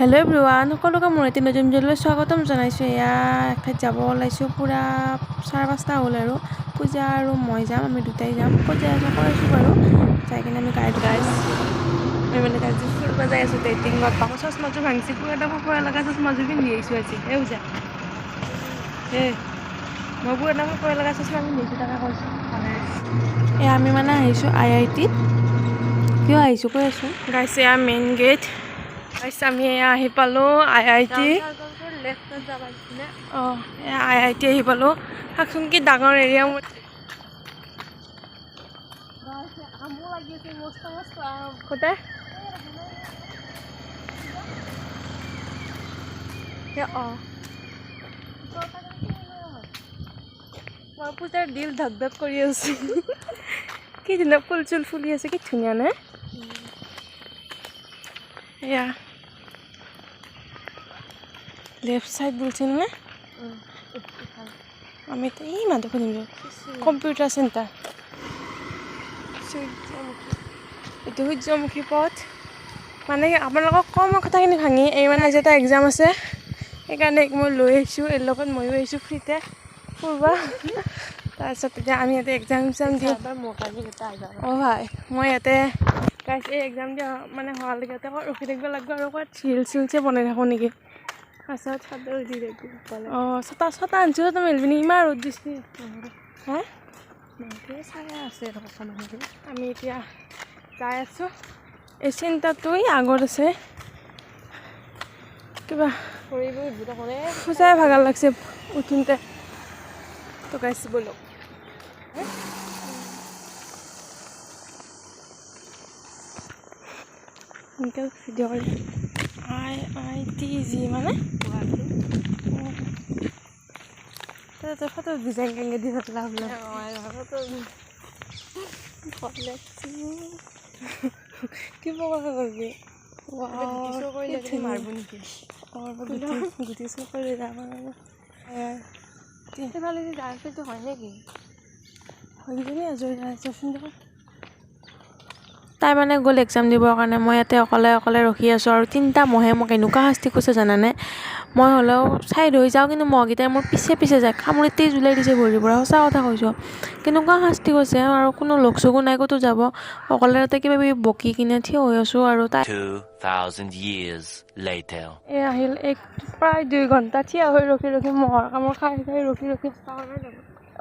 Hello' everyone, সকলোকে মোৰ এটি নতুন ভিডিঅ'লৈ স্বাগতম জনাইছোঁ। এয়া এঠাইত যাব ওলাইছোঁ। পূৰা 4-5টা হ'ল আৰু পূজা আৰু মই যাম, আমি দুটাই যাম। পূজা কৰাইছোঁ বাৰু, যাই কিনে আমি গাড়ীত আমি মানে গাড়ীত ফুৰিব যাই আছোঁ। ডেটিঙত পাব চচমাযোৰ ভাঙিছে, পূৰা এটা পৰা লগা চচমাযোৰ পিন্ধি আহিছোঁ আজি। পূজা মই পূৰা এটা পৰা লগা চচমা পিন্ধি আহিছোঁ, তাকে কৈছোঁ। আমি মানে আহিছোঁ IIT-ত। কিয় আহিছোঁ কৈ আছোঁ গাইছ, এয়া মেইন গেট। আমি আহি পালোঁ IIT। IIT আহি পালোঁ। চাওকচোন কি ডাঙৰ এৰিয়া। মোৰ আমো লাগি আছে মস্ত মস্ত আম কোটে মই পূজাৰ দিল ধক ধক কৰি আছোঁ। কি ধুনীয়া ফুল চুল ফুলি আছে, কি ধুনীয়া নে? এয়া লেফট সাইড বলছেন না? আমি তো এই মাত্র শুনিলো কম্পিউটার সেন্টার। এইটো সূৰ্যমুখী পথ। মানে আপোনালোকক কম কথাখিনি ভাঙি এই মানে আজি এটা এক্সাম আছে, সেইকাৰণে মই লৈ আহিছোঁ। এৰ লগত ময়ো আহিছোঁ ফ্ৰীতে ফুৰিব। তাৰপিছত এতিয়া আমি ইয়াতে এক্সাম দিওঁ। ভাই মই ইয়াতে এই এক্সাম দিয়া মানে হোৱালৈকে ৰখি থাকিব লাগিব আৰু ক'ৰবাত ৰিলচ বনাই থাকোঁ নেকি। ছটা আনছো তো মেলবিনি ইমান ৰ'দ দিছে। হা আমি এতিয়া যাই আছোঁ। এই চেণ্টাৰটোৱে আগত আছে। কিবা সঁচাই ভাগৰ লাগছে উঠোঁতে। তো গাইছ ব'লক সোনকালে ভিডিঅ' কৰি IIT মানে ফটো ডিজাইন কেনেকৈ দি থাকলা কিবা কথা কৰবি মাৰিব নেকি গুটি চুৰ কৰি যাম সেইফালে যাইটো হয় নেকি? হৈ আজৰি তাই মানে গ'ল এক্সাম দিবৰ কাৰণে। মই ইয়াতে অকলে ৰখি আছোঁ আৰু 3টা মহে মোক এনেকুৱা শাস্তি কৰিছে জানানে। মই হ'লেও চাইড হৈ যাওঁ, কিন্তু মহকেইটাই মোৰ পিছে যায়, কামুৰিতেই জুলাই দিছে ভৰিৰ পৰা। সঁচা কথা কৈছোঁ, কেনেকুৱা শাস্তি কৰিছে। আৰু কোনো লগ চগো নাই ক'তো যাব, অকলে তাতে কিবা কিবি বকি কিনে থিয় হৈ আছোঁ। আৰু তাই 2000 years later আহিল প্ৰায় 2 ঘণ্টা থিয় হৈ ৰখি মহৰ কামোৰ খাই ৰখি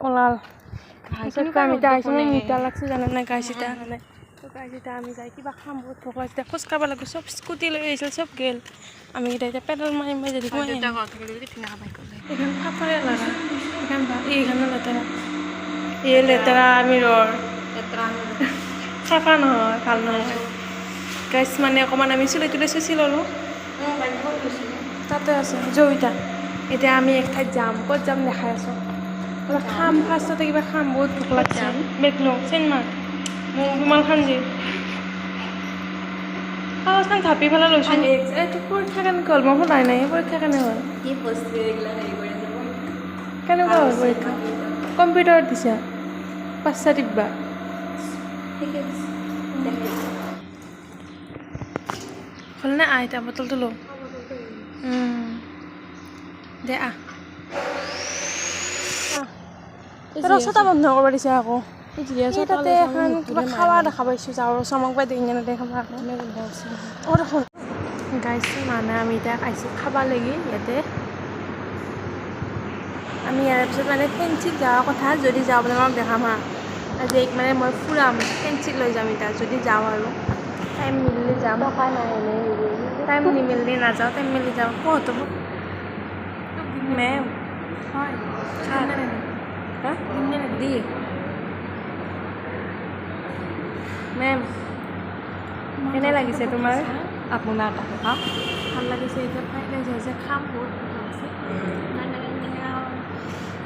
ওলাল। আমি এতিয়া আহিছোঁ, মোৰ মিঠা লাগছে জানা নাই গাইছিটা মানে। এতিয়া আমি যাই কিবা খাম, বহুত ভোক লাগিছে। খোজ কাঢ়ব লাগিব, চব স্কুটি লৈ আহিছিল, চব গেল। আমি এতিয়া পেডেল মাৰি যদি এইখন কাপোৰে লাগা এইখানো লেতেৰা লেতেৰা আমি চাফা নহয়, ভাল নহয় গাইছ। মানে অকণমান আমি চুলি তুলি চুচি ল'লোঁ, তাতে আছে জয়িতা। এতিয়া আমি এক ঠাইত যাম, ক'ত যাম দেখাই আছোঁ। খাম ফাৰ্ষ্টতে কিবা খাম, বহুত ভোক লাগছে। বেগলো চেনমাৰ বিমল খানজি কাগজখন ঢাপি পেলাই লৈছোঁ। এইটো পৰীক্ষা কেনেকৈ হ'ল? মই সোধাই নাই পৰীক্ষা কেনে হ'ল। কেনেকুৱা হ'ল পৰীক্ষা? কম্পিউটাৰত দিছা? পাঁচটা টিপবা হ'ল নে? আইতা বটলটো লওঁ দে ৰাস্তা বন্ধ কৰিব দিছে আকৌ। তাতে এখন কিবা খাৱা দেখা পাইছোঁ, যাওঁ চমক পাই দিন দেখা দেখোন গাইছোঁ। মানে আমি এতিয়া আহিছোঁ খাবা লাগি ইয়াতে। আমি ইয়াৰ পিছত মানে ফেঞ্চিত যোৱাৰ কথা, যদি যাওঁ বুলি মই দেখাম হা। আজি মানে মই ফুৰাম, ফেঞ্চিত লৈ যাম এতিয়া যদি যাওঁ আৰু টাইম মিলিলে যাম। টাইম নিমিলিলে নাযাওঁ, টাইম মিলি যাওঁ। ক'ত হ'ব মেম? হয় দি মেম কেনে লাগিছে তোমাৰ? আপোনাৰ ভাল লাগিছে। এতিয়া ফ্ৰাইড ৰাইচ হৈছে, খাম বহুত ভাল লাগিছে।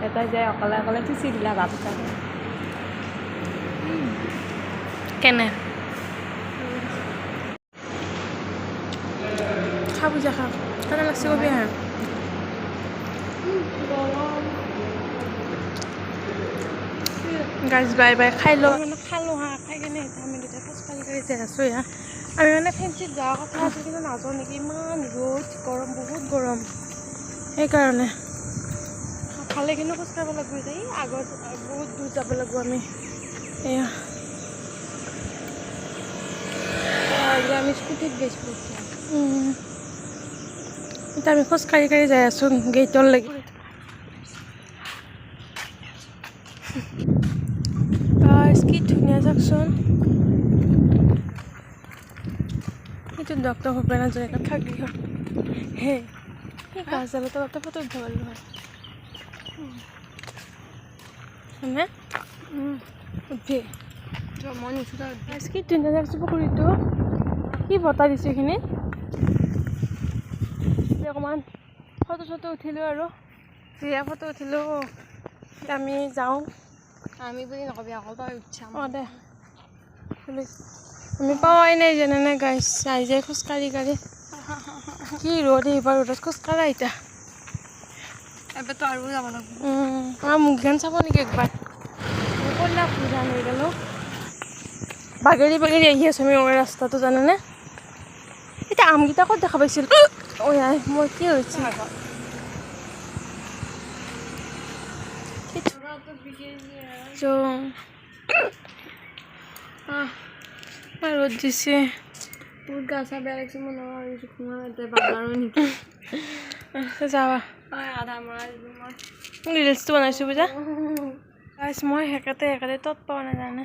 এটা যায় অকলে থুচি দিলা ভাত কেনে খা পূজা খা, কেনে লাগছে কবি হা। গাইজ বাই খাই লওঁ। মানে খালোঁ হা, খাই কিনে এতিয়া আমি দুটাই খোজকাঢ়ি আছোঁ। আমি মানে ফেঞ্চিত যোৱাৰ কথা আছিল কিন্তু নাযাওঁ নেকি, ইমান ৰ'দ গৰম, বহুত গৰম, সেইকাৰণে ভালেখিনি খোজ কাঢ়িব লাগিব যে আগত বহুত দূৰ যাব লাগিব আমি। এয়া আমি স্কুটিত গৈছিলোঁ এতিয়া আমি খোজ কাঢ়ি কাঢ়ি যাই আছোঁ গেটৰ লাগি। কি ধুনীয়া চাওকচোন, এইটো ডক্টৰ ভূপেন হাজৰিকা থাকি হে সেই গাছডালৰ তলতে ফটো উঠিব পাৰিলোঁ হয় হয়নে? উঠি মই নুঠো কি ধুনীয়া চাওকচোন পুখুৰীটো, কি বতাহ দিছোঁ এইখিনি। অকণমান ফটো চটো উঠিলোঁ আৰু ধুনীয়া ফটো উঠিলোঁ। আমি যাওঁ, আমি বুলি নকবি আকৌ তই উঠছাম। অঁ দে আমি পাৱাই নাই যেনে গাইছ যাই যাই খোজকাঢ়ি কাঢ়ি কি ৰ'দ, এইবাৰ ৰ'দত খোজকাঢ়া এতিয়া এবাৰতো আৰু যাব লাগিব। আমাৰ মুখখন চাব নেকি একবাৰ, কলা ফুলধান হৈ গ'লো বাগেৰি বাগেৰি আহি আছোঁ আমি ৰাস্তাটো জানেনে। এতিয়া আমকেইটা ক'ত দেখা পাইছিল, ঐ আই মোৰ কি হৈছে ৰ'দ দিছে বহুত গা চা বেয়া লাগিছে, মই নোৱাৰিছোঁ ঘুমা এতিয়া বাগাৰো নেকি যাবা আধা মৰা মই ৰিলচটো বনাইছোঁ বুজা গাইছ। মই একেতে তত পাওঁ নাজানে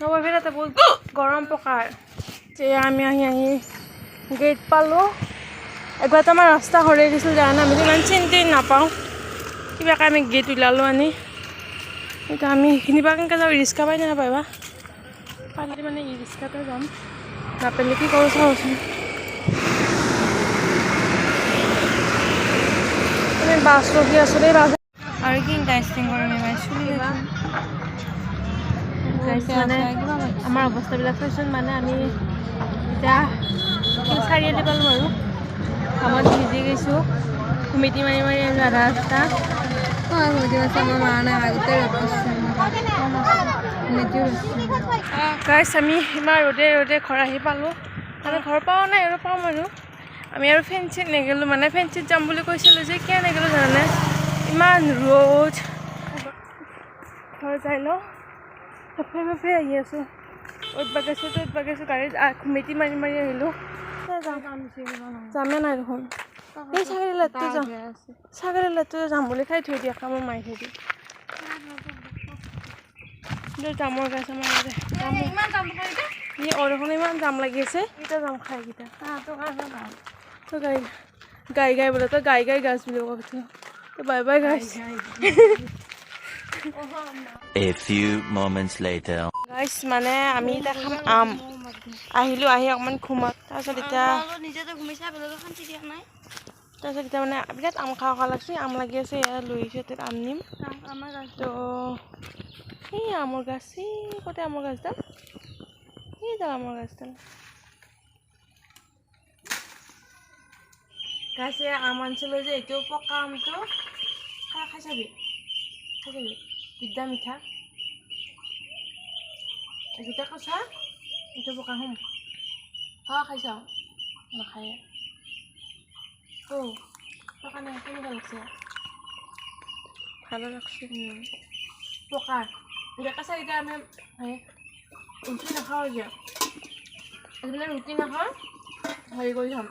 নববি তাতে বহুত গৰম পকাৰ যে আমি আহি গেট পালোঁ। একবাৰতো আমাৰ ৰাস্তা হৰাই গৈছিল জানে, আমি ইমান চিন্তি নাপাওঁ কিবাকে আমি গেট ওলালোঁ আনি। এতিয়া আমি সেইখিনি পৰা কেনেকৈ যাওঁ, ৰিক্সা পাই নাপাবা পালে মানে ই ৰিক্সাতে যাম, নাপালে কি কৰোঁ চাওঁচোন। আমি বাছ ৰখি আছোঁ দেই, বাছ আৰু কি ইণ্টাৰেষ্টিং কৰিম এবাৰ চুলি মানে আমাৰ অৱস্থাবিলাক চাইচোন। মানে আমি এতিয়া চাৰিআলি পালোঁ আৰু ঘামত ভিজি গৈছোঁ, ঘুমিটি মাৰি মাৰি আহিলোঁ আধা ৰাস্তা। আমাৰ মা নাই আগতে গাইছ আমি ইমান ৰ'দে ৰ'দে ঘৰ আহি পালোঁ, মানে ঘৰ পোৱা নাই আৰু পাম আৰু আমি আৰু ফেঞ্চিত নেগ'লোঁ, মানে ফেঞ্চিত যাম বুলি কৈছিলোঁ যে কিয় নেগ'লোঁ জানানে, ইমান ৰ'দ। ঘৰ যাই লওঁ ফেফে আহি আছোঁ, অ'ত বাগিছোঁ ত'ত বাগিছোঁ, গাড়ীত ঘুমিটি মাৰি মাৰি আহিলোঁ। যামে নাই দেখোন, এই ছাগলী লাইটটো যাম, ছাগলী লাইটটো যাম বুলি খাই থৈ দিয়া কামৰ মাৰি থৈ দিয়ে জামৰ গাছ আমাৰ ই অৰখন ইমান জাম লাগি আছে, এইকেইটা জাম খাই এইকেইটা তই গাই গাই বোলে, তই গাই গাই গাছ বুলি ক'ব তই বাই বাই গাছ। A few moments later. গাইছ মানে আমি এতিয়া খাম আম, আহিলোঁ আহি অকণমান ঘুমত, তাৰপিছত এতিয়া মানে বিৰাট আম খাওঁ লাগছে, আম লাগি আছে এয়া লৈ আহিছোঁ, এতিয়া আম নিম। তো এই আমৰ গাছ, এই ক'তে আমৰ গাছডাল, এইডাল আমৰ গাছডাল গাছে আম আনিছিলোঁ যে এইটো পকা আমটো খাই চাবি বিদ্যা মিঠা, এইকেইটা কচা এইটো পকা হম খাই চাওঁ নাখায় পকা নাই, কেনেকুৱা লাগছে ভালো লাগছে পকা এতিয়া কেঁচাকেইটা আমি ৰুটি নাখাওঁ এতিয়া, এইবিলাক ৰুটি নাখাওঁ হেৰি কৰি খাম,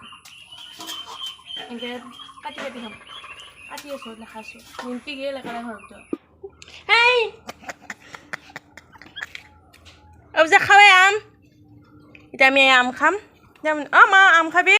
এনেকৈ কাটি কাটি খাম, কাটি আছোঁ দেখাইছোঁ নিমকি গিয়ে লেখা নাই ঘৰটো এই যে খাওঁৱে আম, এতিয়া আমি আম খাম। অঁ মা আম খাবি।